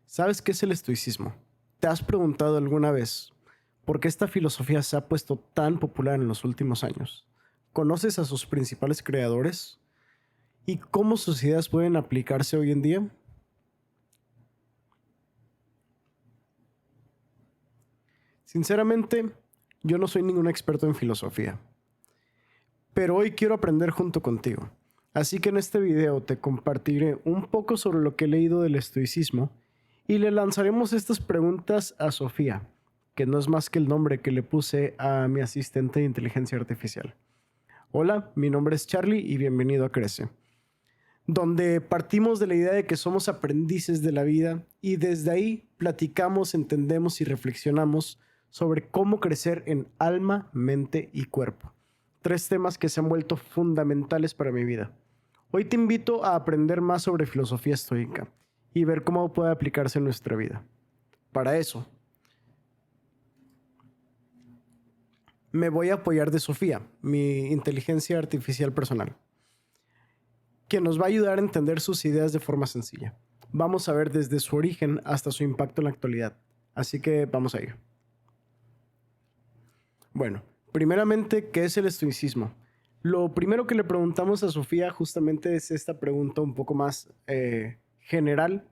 ¿Sabes qué es el estoicismo? ¿Te has preguntado alguna vez por qué esta filosofía se ha puesto tan popular en los últimos años? ¿Conoces a sus principales creadores? ¿Y cómo sus ideas pueden aplicarse hoy en día? Sinceramente, yo no soy ningún experto en filosofía, pero hoy quiero aprender junto contigo. Así que en este video te compartiré un poco sobre lo que he leído del estoicismo y le lanzaremos estas preguntas a Sofía, que no es más que el nombre que le puse a mi asistente de inteligencia artificial. Hola, mi nombre es Charlie y bienvenido a Crece, donde partimos de la idea de que somos aprendices de la vida y desde ahí platicamos, entendemos y reflexionamos sobre cómo crecer en alma, mente y cuerpo. Tres temas que se han vuelto fundamentales para mi vida. Hoy te invito a aprender más sobre filosofía estoica y ver cómo puede aplicarse en nuestra vida. Para eso, me voy a apoyar de Sofía, mi inteligencia artificial personal, que nos va a ayudar a entender sus ideas de forma sencilla. Vamos a ver desde su origen hasta su impacto en la actualidad. Así que vamos a ir. Bueno, primeramente, ¿qué es el estoicismo? Lo primero que le preguntamos a Sofía justamente es esta pregunta un poco más general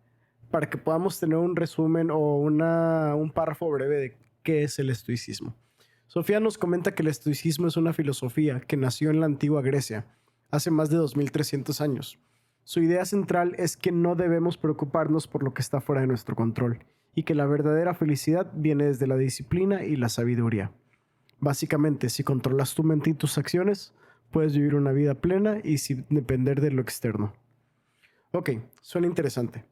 para que podamos tener un resumen o un párrafo breve de qué es el estoicismo. Sofía nos comenta que el estoicismo es una filosofía que nació en la antigua Grecia hace más de 2300 años. Su idea central es que no debemos preocuparnos por lo que está fuera de nuestro control y que la verdadera felicidad viene desde la disciplina y la sabiduría. Básicamente, si controlas tu mente y tus acciones, puedes vivir una vida plena y sin depender de lo externo. Ok, suena interesante.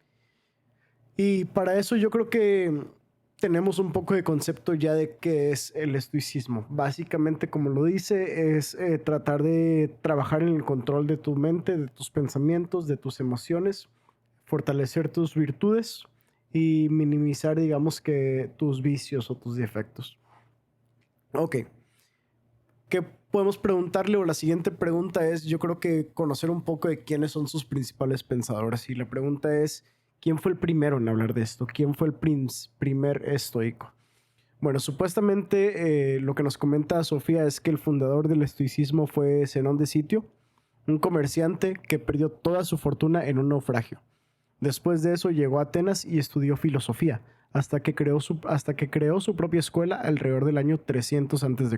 Y para eso yo creo que tenemos un poco de concepto ya de qué es el estoicismo. Básicamente, como lo dice, es tratar de trabajar en el control de tu mente, de tus pensamientos, de tus emociones, fortalecer tus virtudes y minimizar, digamos que, tus vicios o tus defectos. Ok, ¿qué podemos preguntarle? O la siguiente pregunta es, yo creo que conocer un poco de quiénes son sus principales pensadores. Y la pregunta es, ¿quién fue el primero en hablar de esto? ¿Quién fue el primer estoico? Bueno, supuestamente lo que nos comenta Sofía es que el fundador del estoicismo fue Zenón de Sitio, un comerciante que perdió toda su fortuna en un naufragio. Después de eso llegó a Atenas y estudió filosofía, hasta que creó su propia escuela alrededor del año 300 a.C.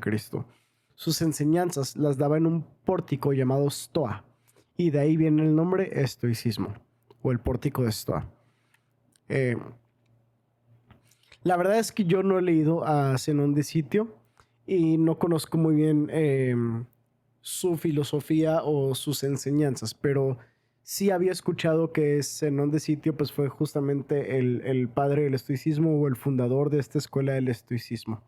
Sus enseñanzas las daba en un pórtico llamado Stoa, y de ahí viene el nombre estoicismo, o el pórtico de Stoa. La verdad es que yo no he leído a Zenón de Sitio y no conozco muy bien su filosofía o sus enseñanzas, pero sí había escuchado que Zenón de Sitio pues, fue justamente el padre del estoicismo o el fundador de esta escuela del estoicismo.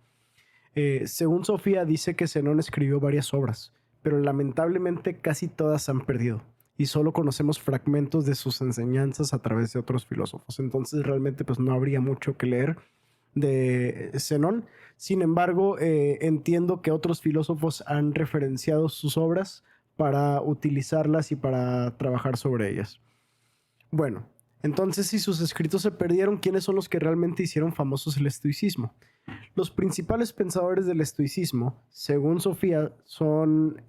Según Sofía, dice que Zenón escribió varias obras, pero lamentablemente casi todas se han perdido y solo conocemos fragmentos de sus enseñanzas a través de otros filósofos. Entonces realmente pues no habría mucho que leer de Zenón. Sin embargo, entiendo que otros filósofos han referenciado sus obras para utilizarlas y para trabajar sobre ellas. Bueno, entonces si sus escritos se perdieron, ¿quiénes son los que realmente hicieron famosos el estoicismo? Los principales pensadores del estoicismo, según Sofía, son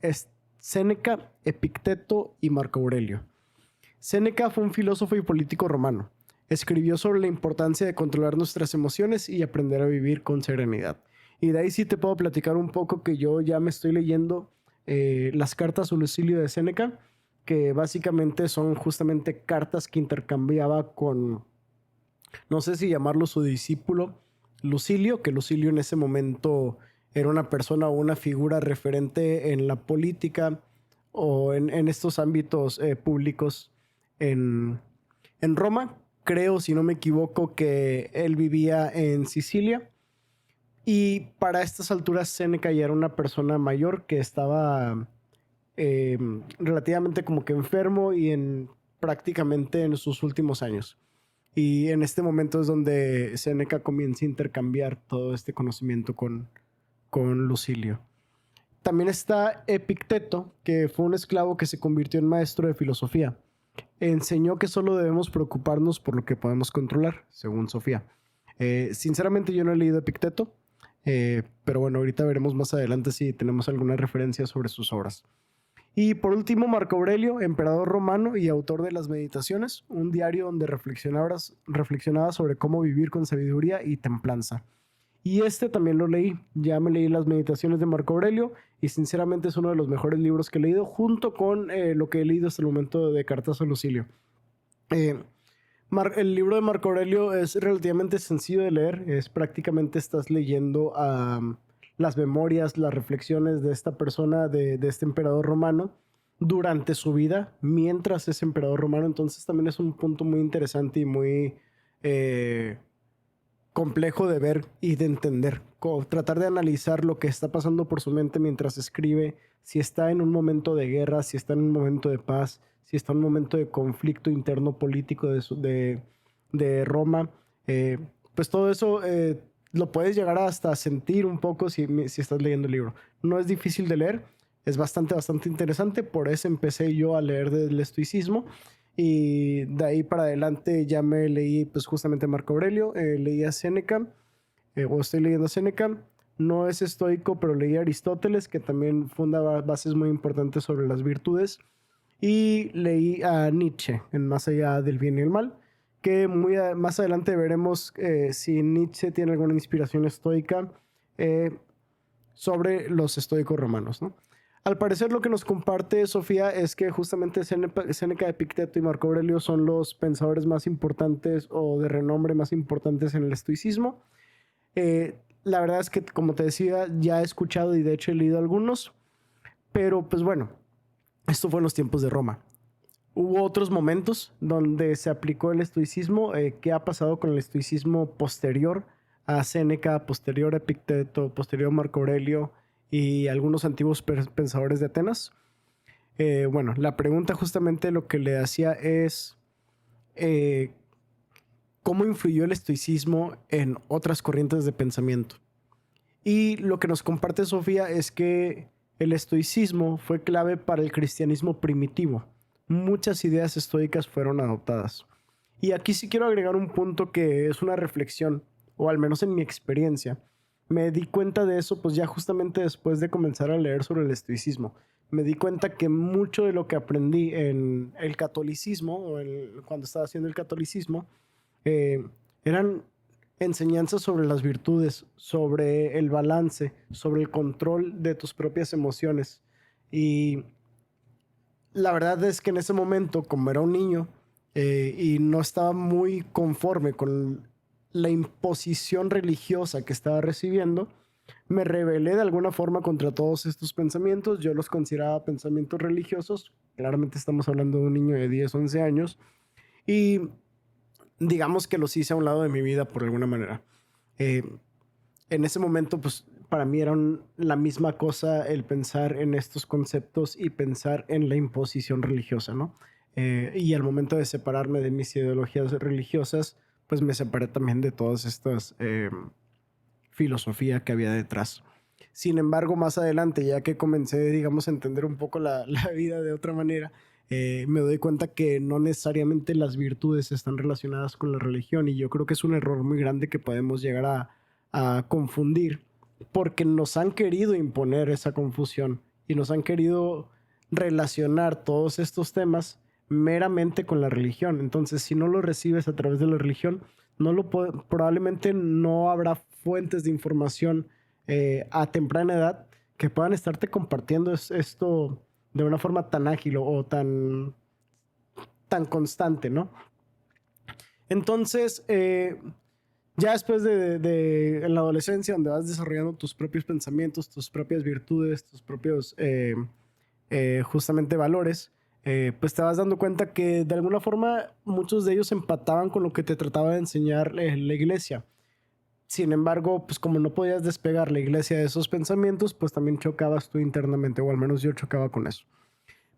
Séneca, Epicteto y Marco Aurelio. Séneca fue un filósofo y político romano. Escribió sobre la importancia de controlar nuestras emociones y aprender a vivir con serenidad. Y de ahí sí te puedo platicar un poco que yo ya me estoy leyendo las cartas a Lucilio de Séneca, que básicamente son justamente cartas que intercambiaba con, no sé si llamarlo su discípulo, Lucilio, que Lucilio en ese momento era una persona o una figura referente en la política o en estos ámbitos públicos en Roma. Creo, si no me equivoco, que él vivía en Sicilia. Y para estas alturas Séneca ya era una persona mayor que estaba relativamente como que enfermo y prácticamente en sus últimos años. Y en este momento es donde Séneca comienza a intercambiar todo este conocimiento con Lucilio. También está Epicteto, que fue un esclavo que se convirtió en maestro de filosofía. enseñó que solo debemos preocuparnos por lo que podemos controlar, según Sofía. Sinceramente yo no he leído Epicteto, pero bueno, ahorita veremos más adelante si tenemos alguna referencia sobre sus obras. Y por último, Marco Aurelio, emperador romano y autor de las Meditaciones, un diario donde reflexionaba sobre cómo vivir con sabiduría y templanza. Y este también lo leí, ya me leí las Meditaciones de Marco Aurelio y sinceramente es uno de los mejores libros que he leído, junto con lo que he leído hasta el momento de Cartas a Lucilio. Eh, el libro de Marco Aurelio es relativamente sencillo de leer, es prácticamente estás leyendo las memorias, las reflexiones de esta persona, de este emperador romano, durante su vida, mientras es emperador romano. Entonces también es un punto muy interesante y muy complejo de ver y de entender. Tratar de analizar lo que está pasando por su mente mientras escribe, si está en un momento de guerra, si está en un momento de paz, si está en un momento de conflicto interno político de Roma. Pues todo eso lo puedes llegar hasta sentir un poco si estás leyendo el libro. No es difícil de leer, es bastante interesante, por eso empecé yo a leer del estoicismo. Y de ahí para adelante ya me leí pues justamente Marco Aurelio, leí a Séneca, o estoy leyendo a Séneca. No es estoico, pero leí a Aristóteles, que también funda bases muy importantes sobre las virtudes. Y leí a Nietzsche, en Más allá del bien y el mal, que más adelante veremos si Nietzsche tiene alguna inspiración estoica sobre los estoicos romanos, ¿no? Al parecer lo que nos comparte Sofía es que justamente Séneca, Epicteto y Marco Aurelio son los pensadores más importantes o de renombre más importantes en el estoicismo. La verdad es que, como te decía, ya he escuchado y de hecho he leído algunos, pero pues bueno, esto fue en los tiempos de Roma. Hubo otros momentos donde se aplicó el estoicismo. ¿Qué ha pasado con el estoicismo posterior a Séneca, posterior a Epicteto, posterior a Marco Aurelio y algunos antiguos pensadores de Atenas? Bueno, la pregunta justamente lo que le hacía es cómo influyó el estoicismo en otras corrientes de pensamiento. Y lo que nos comparte Sofía es que el estoicismo fue clave para el cristianismo primitivo. Muchas ideas estoicas fueron adoptadas. Y aquí sí quiero agregar un punto que es una reflexión, o al menos en mi experiencia. Me di cuenta de eso pues ya justamente después de comenzar a leer sobre el estoicismo. Me di cuenta que mucho de lo que aprendí en el catolicismo, o cuando estaba haciendo el catolicismo, eran enseñanzas sobre las virtudes, sobre el balance, sobre el control de tus propias emociones. Y la verdad es que en ese momento, como era un niño y no estaba muy conforme con la imposición religiosa que estaba recibiendo, me rebelé de alguna forma contra todos estos pensamientos. Yo los consideraba pensamientos religiosos. Claramente estamos hablando de un niño de 10, 11 años. Y digamos que los hice a un lado de mi vida por alguna manera. Eh, en ese momento, pues para mí era la misma cosa el pensar en estos conceptos y pensar en la imposición religiosa, ¿no? Y al momento de separarme de mis ideologías religiosas, pues me separé también de todas estas filosofía que había detrás. Sin embargo, más adelante, ya que comencé, digamos, a entender un poco la vida de otra manera, me doy cuenta que no necesariamente las virtudes están relacionadas con la religión, y yo creo que es un error muy grande que podemos llegar a confundir, porque nos han querido imponer esa confusión y nos han querido relacionar todos estos temas meramente con la religión. Entonces, si no lo recibes a través de la religión, probablemente no habrá fuentes de información a temprana edad que puedan estarte compartiendo esto de una forma tan ágil o tan constante, ¿no? Entonces, ya después de en la adolescencia, donde vas desarrollando tus propios pensamientos, tus propias virtudes, tus propios justamente valores, pues te vas dando cuenta que de alguna forma muchos de ellos empataban con lo que te trataba de enseñar la iglesia. Sin embargo, pues como no podías despegar la iglesia de esos pensamientos, pues también chocabas tú internamente, o al menos yo chocaba con eso.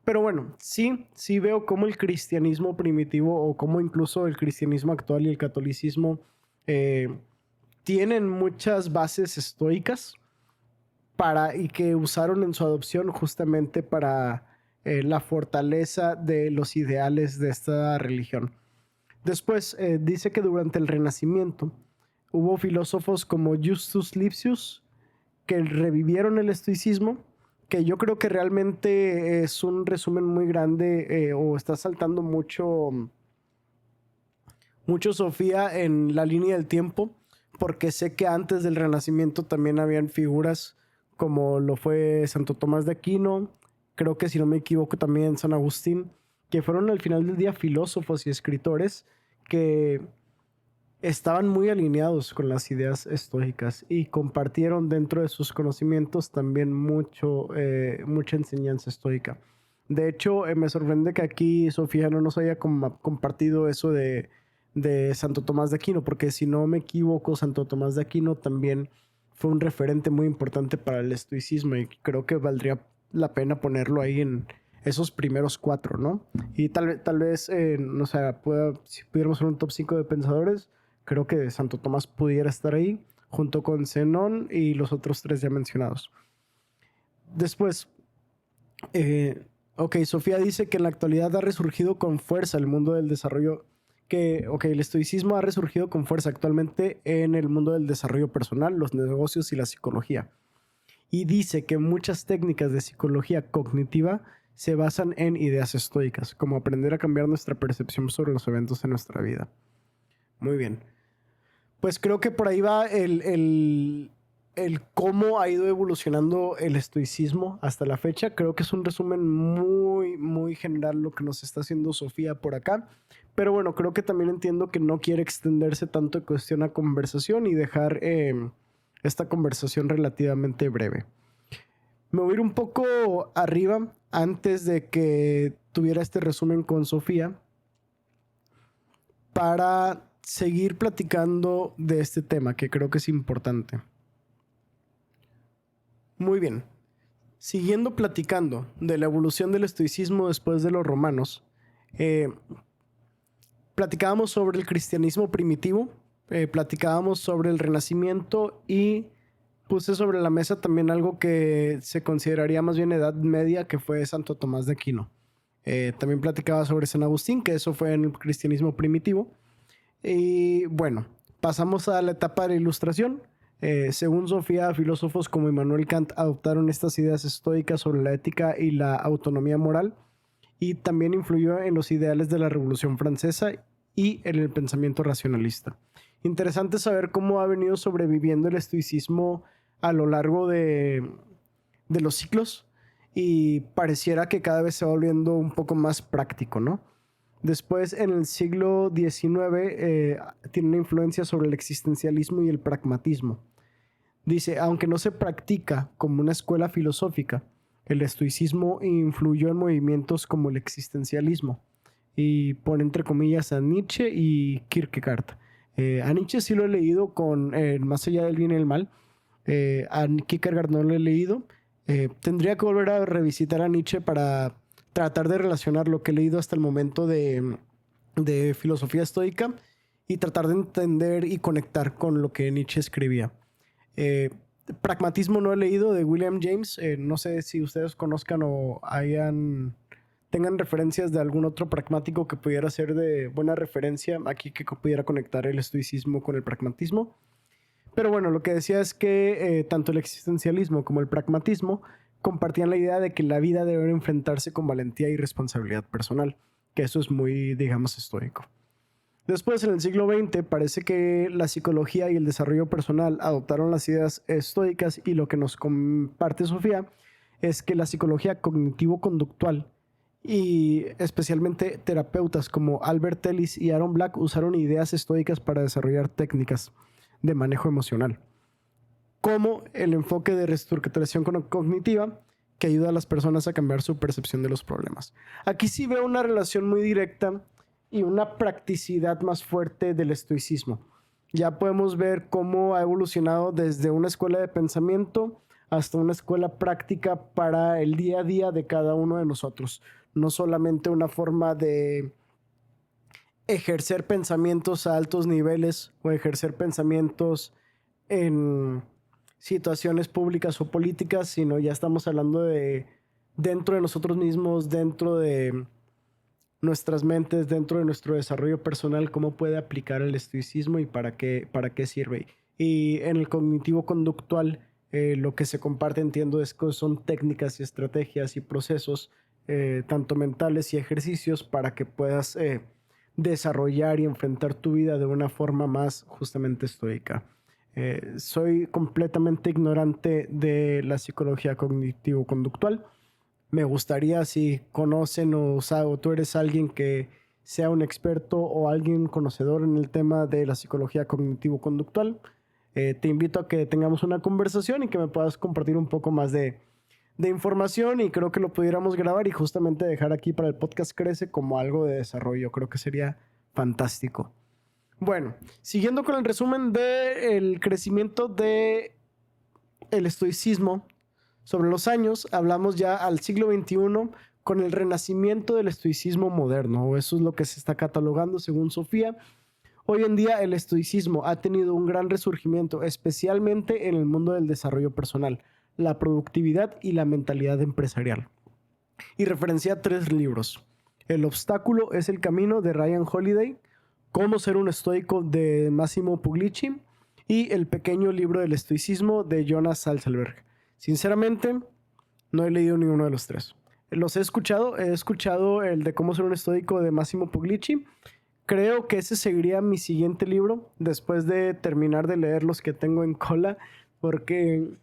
Pero bueno, sí veo cómo el cristianismo primitivo, o cómo incluso el cristianismo actual y el catolicismo tienen muchas bases estoicas y que usaron en su adopción justamente para la fortaleza de los ideales de esta religión. Después dice que durante el Renacimiento hubo filósofos como Justus Lipsius que revivieron el estoicismo, que yo creo que realmente es un resumen muy grande o está saltando mucho Sofía en la línea del tiempo, porque sé que antes del Renacimiento también habían figuras como lo fue Santo Tomás de Aquino, creo que si no me equivoco también San Agustín, que fueron al final del día filósofos y escritores que estaban muy alineados con las ideas estoicas y compartieron dentro de sus conocimientos también mucha enseñanza estoica. De hecho, me sorprende que aquí Sofía no nos haya compartido eso de Santo Tomás de Aquino, porque si no me equivoco, Santo Tomás de Aquino también fue un referente muy importante para el estoicismo y creo que valdría la pena ponerlo ahí en esos primeros 4, ¿no? Y tal vez no sé, si pudiéramos hacer un top 5 de pensadores, creo que Santo Tomás pudiera estar ahí, junto con Zenón y los otros 3 ya mencionados. Después, Sofía dice que en la actualidad ha resurgido con fuerza el mundo del desarrollo, el estoicismo ha resurgido con fuerza actualmente en el mundo del desarrollo personal, los negocios y la psicología. Y dice que muchas técnicas de psicología cognitiva se basan en ideas estoicas, como aprender a cambiar nuestra percepción sobre los eventos en nuestra vida. Muy bien. Pues creo que por ahí va el cómo ha ido evolucionando el estoicismo hasta la fecha. Creo que es un resumen muy, muy general lo que nos está haciendo Sofía por acá. Pero bueno, creo que también entiendo que no quiere extenderse tanto en cuestión a conversación y dejar esta conversación relativamente breve. Me voy a ir un poco arriba antes de que tuviera este resumen con Sofía para seguir platicando de este tema que creo que es importante. Muy bien. Siguiendo platicando de la evolución del estoicismo después de los romanos, platicábamos sobre el cristianismo primitivo, platicábamos sobre el Renacimiento y puse sobre la mesa también algo que se consideraría más bien Edad Media, que fue Santo Tomás de Aquino. También platicaba sobre San Agustín, que eso fue en el cristianismo primitivo. Y bueno, pasamos a la etapa de la Ilustración. Según Sofía, filósofos como Immanuel Kant adoptaron estas ideas estoicas sobre la ética y la autonomía moral y también influyó en los ideales de la Revolución Francesa y en el pensamiento racionalista. Interesante saber cómo ha venido sobreviviendo el estoicismo a lo largo de los siglos y pareciera que cada vez se va volviendo un poco más práctico, ¿no? Después, en el siglo XIX, tiene una influencia sobre el existencialismo y el pragmatismo. Dice, aunque no se practica como una escuela filosófica, el estoicismo influyó en movimientos como el existencialismo. Y pone entre comillas a Nietzsche y Kierkegaard. A Nietzsche sí lo he leído con Más allá del bien y el mal. A Kierkegaard no lo he leído. Tendría que volver a revisitar a Nietzsche para tratar de relacionar lo que he leído hasta el momento de filosofía estoica y tratar de entender y conectar con lo que Nietzsche escribía. Pragmatismo no he leído, de William James. No sé si ustedes conozcan o tengan referencias de algún otro pragmático que pudiera ser de buena referencia aquí, que pudiera conectar el estoicismo con el pragmatismo. Pero bueno, lo que decía es que tanto el existencialismo como el pragmatismo compartían la idea de que la vida debe enfrentarse con valentía y responsabilidad personal, que eso es muy, digamos, estoico. Después, en el siglo XX, parece que la psicología y el desarrollo personal adoptaron las ideas estoicas y lo que nos comparte Sofía es que la psicología cognitivo-conductual y especialmente terapeutas como Albert Ellis y Aaron Black usaron ideas estoicas para desarrollar técnicas de manejo emocional, como el enfoque de reestructuración cognitiva que ayuda a las personas a cambiar su percepción de los problemas. Aquí sí veo una relación muy directa y una practicidad más fuerte del estoicismo. Ya podemos ver cómo ha evolucionado desde una escuela de pensamiento hasta una escuela práctica para el día a día de cada uno de nosotros. No solamente una forma de ejercer pensamientos a altos niveles o ejercer pensamientos en situaciones públicas o políticas, sino ya estamos hablando de dentro de nosotros mismos, dentro de nuestras mentes, dentro de nuestro desarrollo personal, cómo puede aplicar el estoicismo y para qué sirve. Y en el cognitivo conductual, lo que se comparte, entiendo, es que son técnicas y estrategias y procesos, tanto mentales y ejercicios, para que puedas desarrollar y enfrentar tu vida de una forma más justamente estoica. Soy completamente ignorante de la psicología cognitivo-conductual. Me gustaría, si conocen o tú eres alguien que sea un experto o alguien conocedor en el tema de la psicología cognitivo-conductual, te invito a que tengamos una conversación y que me puedas compartir un poco más de información, y creo que lo pudiéramos grabar y justamente dejar aquí para el podcast Crece como algo de desarrollo. Creo que sería fantástico. Bueno, siguiendo con el resumen del crecimiento del estoicismo sobre los años, hablamos ya al siglo XXI con el renacimiento del estoicismo moderno, o eso es lo que se está catalogando según Sofía. Hoy en día el estoicismo ha tenido un gran resurgimiento, especialmente en el mundo del desarrollo personal, la productividad y la mentalidad empresarial. Y referencia 3 libros. El obstáculo es el camino, de Ryan Holiday; Cómo ser un estoico, de Massimo Pugliese; y El pequeño libro del estoicismo, de Jonas Salzberg. Sinceramente, no he leído ninguno de los 3. Los he escuchado el de Cómo ser un estoico, de Massimo Pugliese. Creo que ese seguiría mi siguiente libro después de terminar de leer los que tengo en cola, porque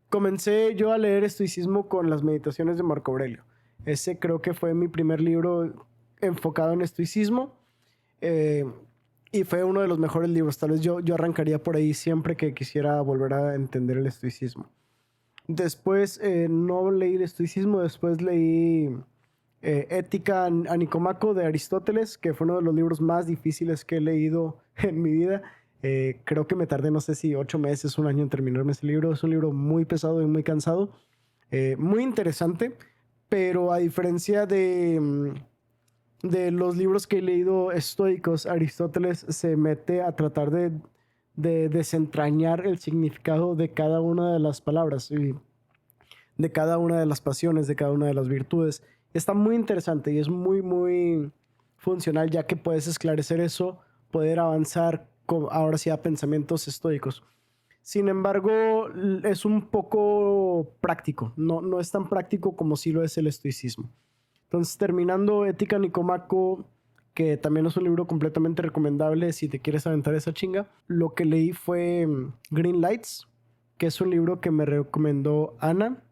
comencé yo a leer estoicismo con las meditaciones de Marco Aurelio. Ese creo que fue mi primer libro enfocado en estoicismo, y fue uno de los mejores libros. Tal vez yo arrancaría por ahí siempre que quisiera volver a entender el estoicismo. Después no leí el estoicismo, después leí Ética a Nicomaco, de Aristóteles, que fue uno de los libros más difíciles que he leído en mi vida. Creo que me tardé, no sé si 8 meses, un año en terminarme ese libro. Es un libro muy pesado y muy cansado, muy interesante, pero a diferencia de los libros que he leído estoicos, Aristóteles se mete a tratar de desentrañar el significado de cada una de las palabras y de cada una de las pasiones, de cada una de las virtudes. Está muy interesante y es muy, muy funcional, ya que puedes esclarecer eso, poder avanzar ahora sí a pensamientos estoicos. Sin embargo, es un poco práctico, no es tan práctico como sí lo es el estoicismo. Entonces, terminando Ética Nicomaco, que también es un libro completamente recomendable si te quieres aventar esa chinga, lo que leí fue Green Lights, que es un libro que me recomendó Ana,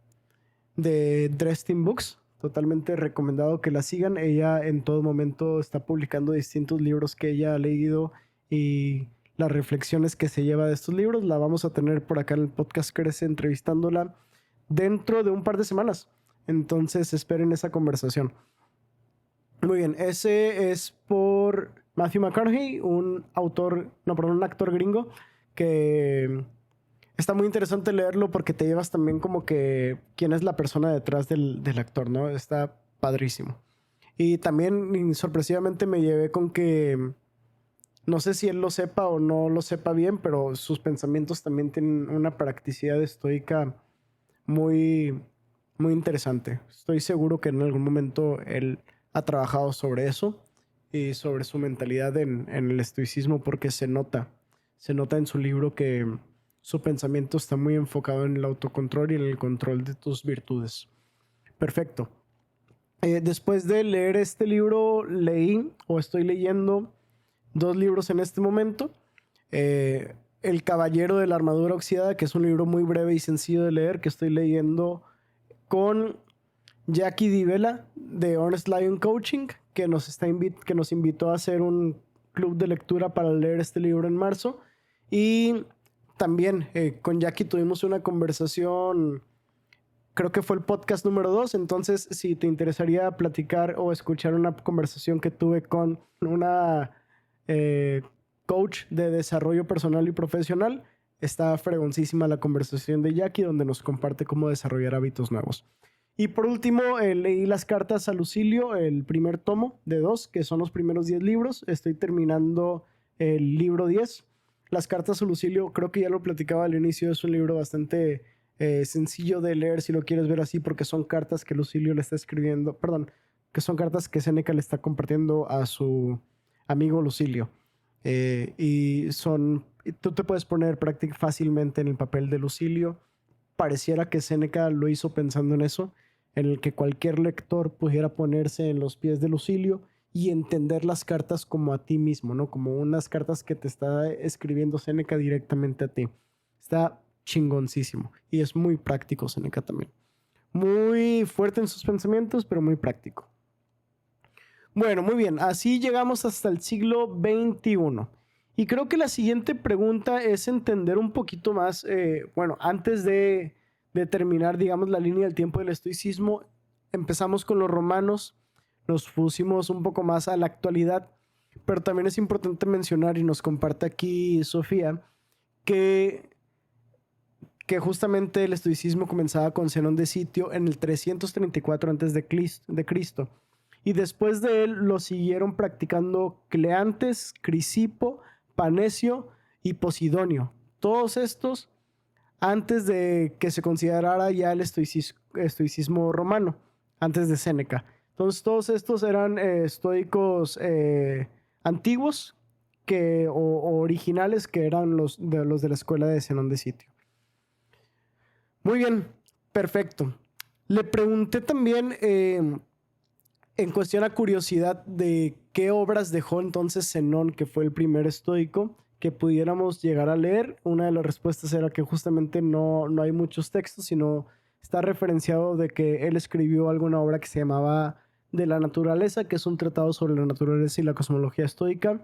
de Dresden Books. Totalmente recomendado que la sigan. Ella en todo momento está publicando distintos libros que ella ha leído y las reflexiones que se lleva de estos libros. La vamos a tener por acá en el podcast Crece, entrevistándola dentro de un par de semanas. Entonces esperen esa conversación. Muy bien, ese es por Matthew McConaughey, un actor gringo, que está muy interesante leerlo porque te llevas también como que quién es la persona detrás del actor, ¿no? Está padrísimo. Y también sorpresivamente me llevé con que no sé si él lo sepa o no lo sepa bien, pero sus pensamientos también tienen una practicidad estoica muy, muy interesante. Estoy seguro que en algún momento él ha trabajado sobre eso y sobre su mentalidad en el estoicismo, porque se nota en su libro que su pensamiento está muy enfocado en el autocontrol y en el control de tus virtudes. Perfecto. Después de leer este libro, estoy leyendo 2 libros en este momento. El Caballero de la Armadura Oxidada, que es un libro muy breve y sencillo de leer, que estoy leyendo con Jackie Di Vela, de Honest Lion Coaching, que nos invitó a hacer un club de lectura para leer este libro en marzo. Y también con Jackie tuvimos una conversación, creo que fue el podcast número 2. Entonces, si te interesaría platicar o escuchar una conversación que tuve con una coach de desarrollo personal y profesional, está fregoncísima la conversación de Jackie, donde nos comparte cómo desarrollar hábitos nuevos. Y por último, leí Las Cartas a Lucilio, el primer tomo de 2, que son los primeros 10 libros. Estoy terminando el libro 10. Las Cartas a Lucilio, creo que ya lo platicaba al inicio, es un libro bastante sencillo de leer si lo quieres ver así, porque son cartas que Lucilio le está escribiendo, perdón, que son cartas que Séneca le está compartiendo a su amigo Lucilio. Tú te puedes poner fácilmente en el papel de Lucilio. Pareciera que Séneca lo hizo pensando en eso, en el que cualquier lector pudiera ponerse en los pies de Lucilio y entender las cartas como a ti mismo, ¿no? Como unas cartas que te está escribiendo Séneca directamente a ti. Está chingoncísimo y es muy práctico Séneca también. Muy fuerte en sus pensamientos, pero muy práctico. Bueno, muy bien. Así llegamos hasta el siglo XXI. Y creo que la siguiente pregunta es entender un poquito más, bueno, antes de terminar, digamos, la línea del tiempo del estoicismo, empezamos con los romanos, nos pusimos un poco más a la actualidad, pero también es importante mencionar, y nos comparte aquí Sofía, que justamente el estoicismo comenzaba con Zenón de Sitio en el 334 a.C. Y después de él lo siguieron practicando Cleantes, Crisipo, Panecio y Posidonio. Todos estos antes de que se considerara ya el estoicismo romano, antes de Séneca. Entonces todos estos eran estoicos antiguos o originales, que eran los de la escuela de Zenón de Sitio. Muy bien, perfecto. Le pregunté también en cuestión a curiosidad de qué obras dejó entonces Zenón, que fue el primer estoico, que pudiéramos llegar a leer. Una de las respuestas era que justamente no hay muchos textos, sino está referenciado de que él escribió alguna obra que se llamaba De la naturaleza, que es un tratado sobre la naturaleza y la cosmología estoica,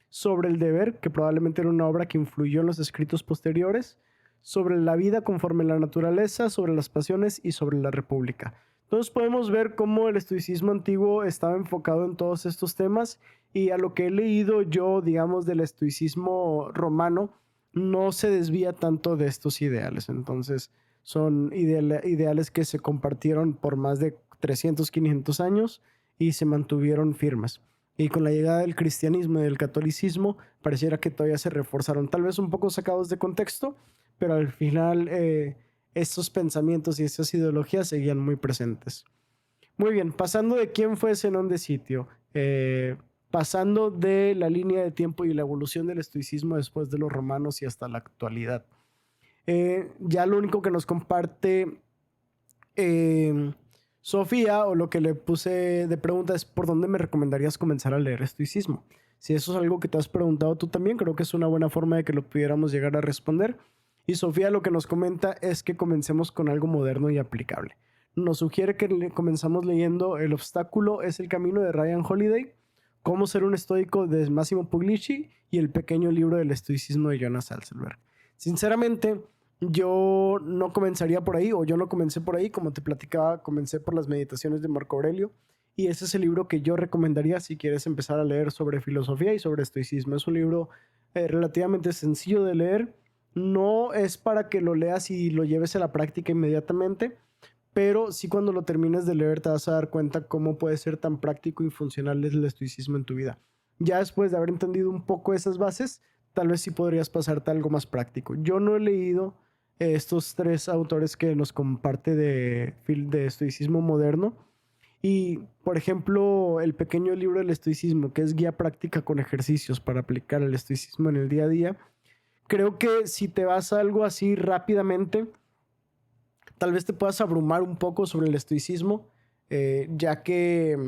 sobre el deber, que probablemente era una obra que influyó en los escritos posteriores, sobre la vida conforme a la naturaleza, sobre las pasiones y sobre la república. Entonces podemos ver cómo el estoicismo antiguo estaba enfocado en todos estos temas, y a lo que he leído yo, digamos, del estoicismo romano, no se desvía tanto de estos ideales. Entonces son ideales que se compartieron por más de 300, 500 años y se mantuvieron firmes. Y con la llegada del cristianismo y del catolicismo, pareciera que todavía se reforzaron, tal vez un poco sacados de contexto, pero al final estos pensamientos y estas ideologías seguían muy presentes. Muy bien, pasando de quién fue Zenón de Sitio, pasando de la línea de tiempo y la evolución del estoicismo después de los romanos y hasta la actualidad. Ya lo único que nos comparte Sofía, o lo que le puse de pregunta, es por dónde me recomendarías comenzar a leer estoicismo. Si eso es algo que te has preguntado tú también, creo que es una buena forma de que lo pudiéramos llegar a responder. Y Sofía lo que nos comenta es que comencemos con algo moderno y aplicable. Nos sugiere que comenzamos leyendo El obstáculo es el camino de Ryan Holiday, Cómo ser un estoico de Massimo Pugliese y El pequeño libro del estoicismo de Jonas Salzberg. Sinceramente, yo no comenzaría por ahí, o yo no comencé por ahí, como te platicaba, comencé por las meditaciones de Marco Aurelio, y ese es el libro que yo recomendaría si quieres empezar a leer sobre filosofía y sobre estoicismo. Es un libro relativamente sencillo de leer, no es para que lo leas y lo lleves a la práctica inmediatamente, pero sí, cuando lo termines de leer te vas a dar cuenta cómo puede ser tan práctico y funcional el estoicismo en tu vida. Ya después de haber entendido un poco esas bases, tal vez sí podrías pasarte a algo más práctico. Yo no he leído estos tres autores que nos comparte de estoicismo moderno. Y, por ejemplo, el pequeño libro del estoicismo, que es guía práctica con ejercicios para aplicar el estoicismo en el día a día. Creo que si te vas a algo así rápidamente, tal vez te puedas abrumar un poco sobre el estoicismo, ya que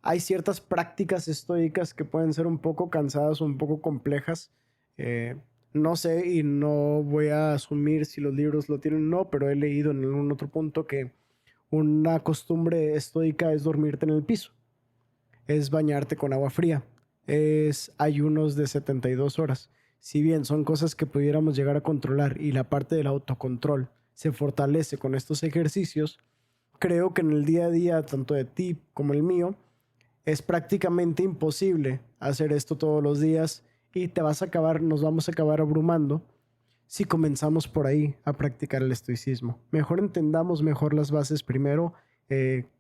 hay ciertas prácticas estoicas que pueden ser un poco cansadas o un poco complejas. No sé, y no voy a asumir si los libros lo tienen o no, pero he leído en algún otro punto que una costumbre estoica es dormirte en el piso, es bañarte con agua fría, es ayunos de 72 horas. Si bien son cosas que pudiéramos llegar a controlar y la parte del autocontrol se fortalece con estos ejercicios, creo que en el día a día, tanto de ti como el mío, es prácticamente imposible hacer esto todos los días, y nos vamos a acabar abrumando si comenzamos por ahí a practicar el estoicismo. Mejor entendamos mejor las bases primero,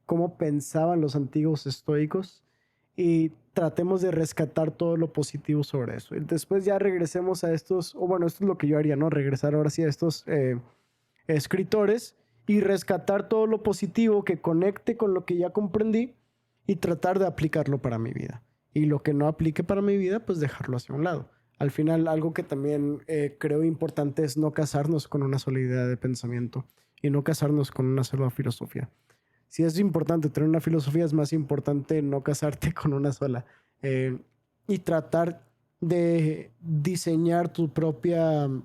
cómo pensaban los antiguos estoicos, y tratemos de rescatar todo lo positivo sobre eso. Y después ya regresemos a estos, o bueno, esto es lo que yo haría, ¿no? Regresar ahora sí a estos escritores y rescatar todo lo positivo que conecte con lo que ya comprendí y tratar de aplicarlo para mi vida. Y lo que no aplique para mi vida, pues dejarlo hacia un lado. Al final, algo que también creo importante es no casarnos con una sola idea de pensamiento y no casarnos con una sola filosofía. Si es importante tener una filosofía, es más importante no casarte con una sola. Eh, y tratar de diseñar tu propio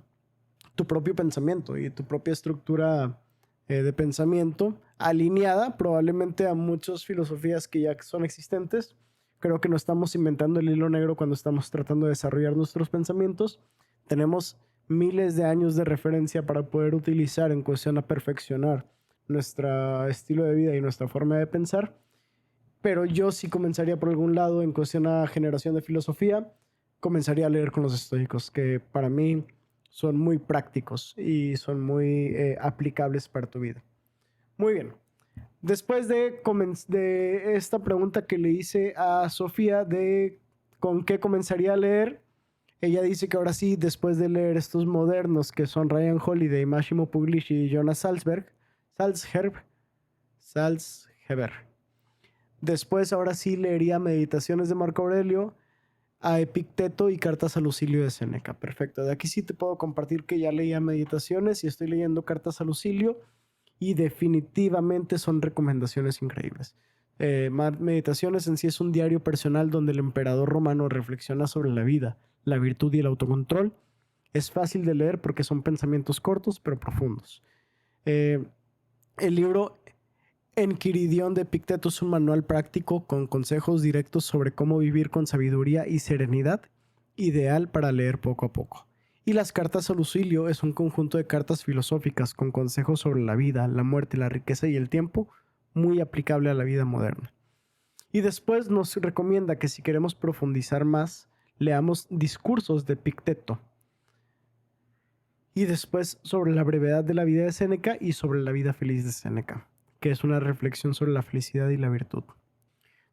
pensamiento y tu propia estructura de pensamiento alineada probablemente a muchas filosofías que ya son existentes. Creo que no estamos inventando el hilo negro cuando estamos tratando de desarrollar nuestros pensamientos. Tenemos miles de años de referencia para poder utilizar en cuestión a perfeccionar nuestro estilo de vida y nuestra forma de pensar. Pero yo sí comenzaría por algún lado en cuestión a generación de filosofía. Comenzaría a leer con los estoicos, que para mí son muy prácticos y son muy aplicables para tu vida. Muy bien. Después de esta pregunta que le hice a Sofía de con qué comenzaría a leer, ella dice que ahora sí, después de leer estos modernos que son Ryan Holiday, Massimo Pugliese y Jonas Salzheber. Después, ahora sí, leería Meditaciones de Marco Aurelio, a Epicteto y Cartas a Lucilio de Séneca. Perfecto. De aquí sí te puedo compartir que ya leía Meditaciones y estoy leyendo Cartas a Lucilio y definitivamente son recomendaciones increíbles. Meditaciones en sí es un diario personal donde el emperador romano reflexiona sobre la vida, la virtud y el autocontrol. Es fácil de leer porque son pensamientos cortos pero profundos. El libro Enquiridión de Epicteto es un manual práctico con consejos directos sobre cómo vivir con sabiduría y serenidad, ideal para leer poco a poco. Y las cartas a Lucilio es un conjunto de cartas filosóficas con consejos sobre la vida, la muerte, la riqueza y el tiempo, muy aplicable a la vida moderna. Y después nos recomienda que si queremos profundizar más, leamos Discursos de Epicteto. Y después sobre la brevedad de la vida de Séneca y sobre la vida feliz de Séneca, que es una reflexión sobre la felicidad y la virtud.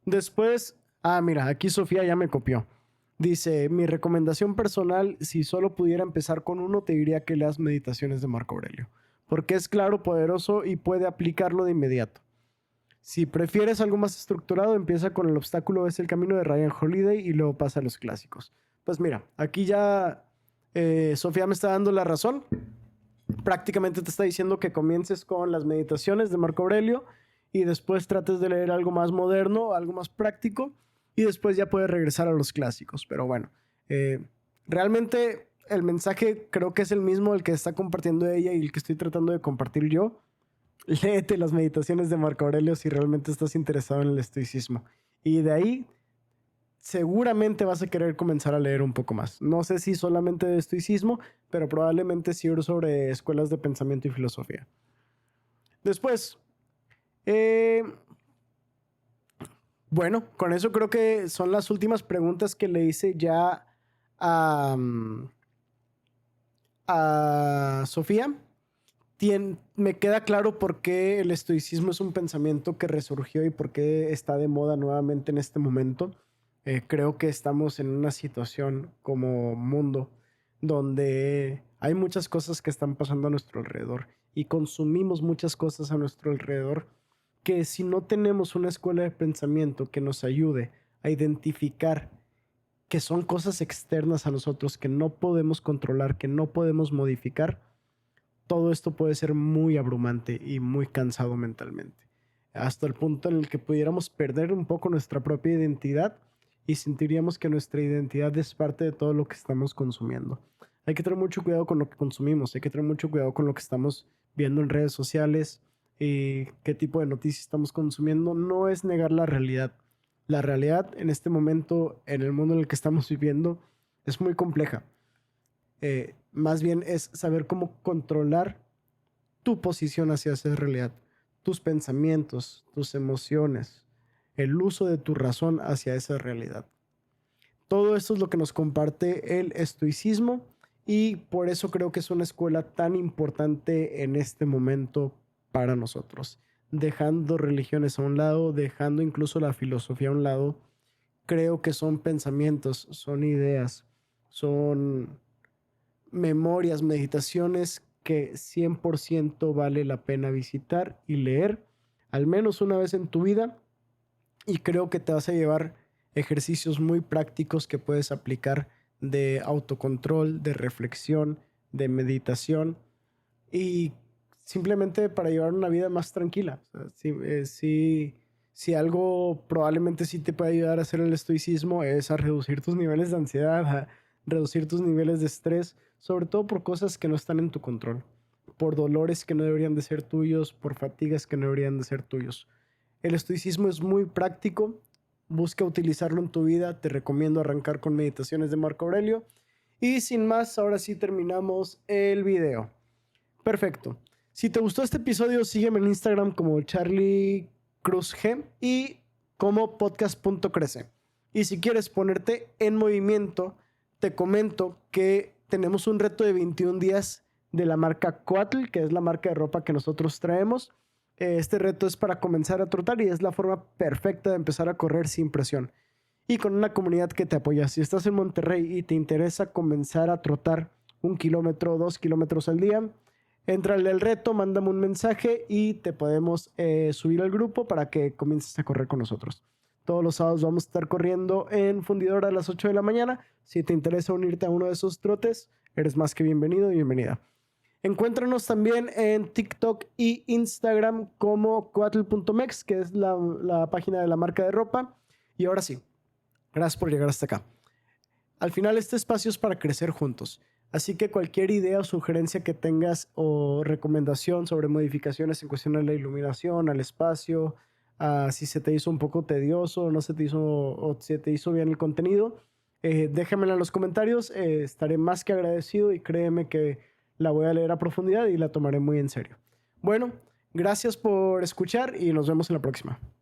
Después, mira, aquí Sofía ya me copió. Dice, mi recomendación personal, si solo pudiera empezar con uno, te diría que leas Meditaciones de Marco Aurelio, porque es claro, poderoso y puede aplicarlo de inmediato. Si prefieres algo más estructurado, empieza con El obstáculo es el camino de Ryan Holiday y luego pasa a los clásicos. Pues mira, aquí ya Sofía me está dando la razón. Prácticamente te está diciendo que comiences con las Meditaciones de Marco Aurelio y después trates de leer algo más moderno, algo más práctico y después ya puedes regresar a los clásicos. Pero bueno, realmente el mensaje creo que es el mismo el que está compartiendo ella y el que estoy tratando de compartir yo. Léete las Meditaciones de Marco Aurelio si realmente estás interesado en el estoicismo. Y de ahí seguramente vas a querer comenzar a leer un poco más. No sé si solamente de estoicismo, pero probablemente sí sobre escuelas de pensamiento y filosofía. Después, bueno, con eso creo que son las últimas preguntas que le hice ya a Sofía. Me queda claro por qué el estoicismo es un pensamiento que resurgió y por qué está de moda nuevamente en este momento. Creo que estamos en una situación como mundo donde hay muchas cosas que están pasando a nuestro alrededor y consumimos muchas cosas a nuestro alrededor que si no tenemos una escuela de pensamiento que nos ayude a identificar que son cosas externas a nosotros que no podemos controlar, que no podemos modificar, todo esto puede ser muy abrumante y muy cansado mentalmente, hasta el punto en el que pudiéramos perder un poco nuestra propia identidad y sentiríamos que nuestra identidad es parte de todo lo que estamos consumiendo. Hay que tener mucho cuidado con lo que consumimos, hay que tener mucho cuidado con lo que estamos viendo en redes sociales y qué tipo de noticias estamos consumiendo. No es negar la realidad. La realidad en este momento, en el mundo en el que estamos viviendo, es muy compleja. Más bien es saber cómo controlar tu posición hacia esa realidad, tus pensamientos, tus emociones, el uso de tu razón hacia esa realidad. Todo esto es lo que nos comparte el estoicismo y por eso creo que es una escuela tan importante en este momento para nosotros. Dejando religiones a un lado, dejando incluso la filosofía a un lado, creo que son pensamientos, son ideas, son memorias, meditaciones que 100% vale la pena visitar y leer al menos una vez en tu vida, y creo que te vas a llevar ejercicios muy prácticos que puedes aplicar de autocontrol, de reflexión, de meditación y simplemente para llevar una vida más tranquila. O sea, si algo probablemente sí te puede ayudar a hacer el estoicismo es a reducir tus niveles de ansiedad, a reducir tus niveles de estrés, sobre todo por cosas que no están en tu control, por dolores que no deberían de ser tuyos, por fatigas que no deberían de ser tuyos. El estoicismo es muy práctico, busca utilizarlo en tu vida, te recomiendo arrancar con Meditaciones de Marco Aurelio. Y sin más, ahora sí terminamos el video. Perfecto. Si te gustó este episodio, sígueme en Instagram como Charlie Cruz G y como podcast.crece. Y si quieres ponerte en movimiento, te comento que tenemos un reto de 21 días de la marca Coatl, que es la marca de ropa que nosotros traemos. Este reto es para comenzar a trotar y es la forma perfecta de empezar a correr sin presión y con una comunidad que te apoya. Si estás en Monterrey y te interesa comenzar a trotar 1 kilómetro o 2 kilómetros al día, entrale al reto, mándame un mensaje y te podemos subir al grupo para que comiences a correr con nosotros. Todos los sábados vamos a estar corriendo en Fundidora a las 8 de la mañana. Si te interesa unirte a uno de esos trotes, eres más que bienvenido y bienvenida. Encuéntranos también en TikTok y Instagram como coatl.mex, que es la página de la marca de ropa. Y ahora sí, gracias por llegar hasta acá. Al final este espacio es para crecer juntos. Así que cualquier idea o sugerencia que tengas o recomendación sobre modificaciones en cuestión de la iluminación, al espacio, si se te hizo un poco tedioso, no se te hizo o se te hizo bien el contenido, déjamela en los comentarios. Estaré más que agradecido y créeme que la voy a leer a profundidad y la tomaré muy en serio. Bueno, gracias por escuchar y nos vemos en la próxima.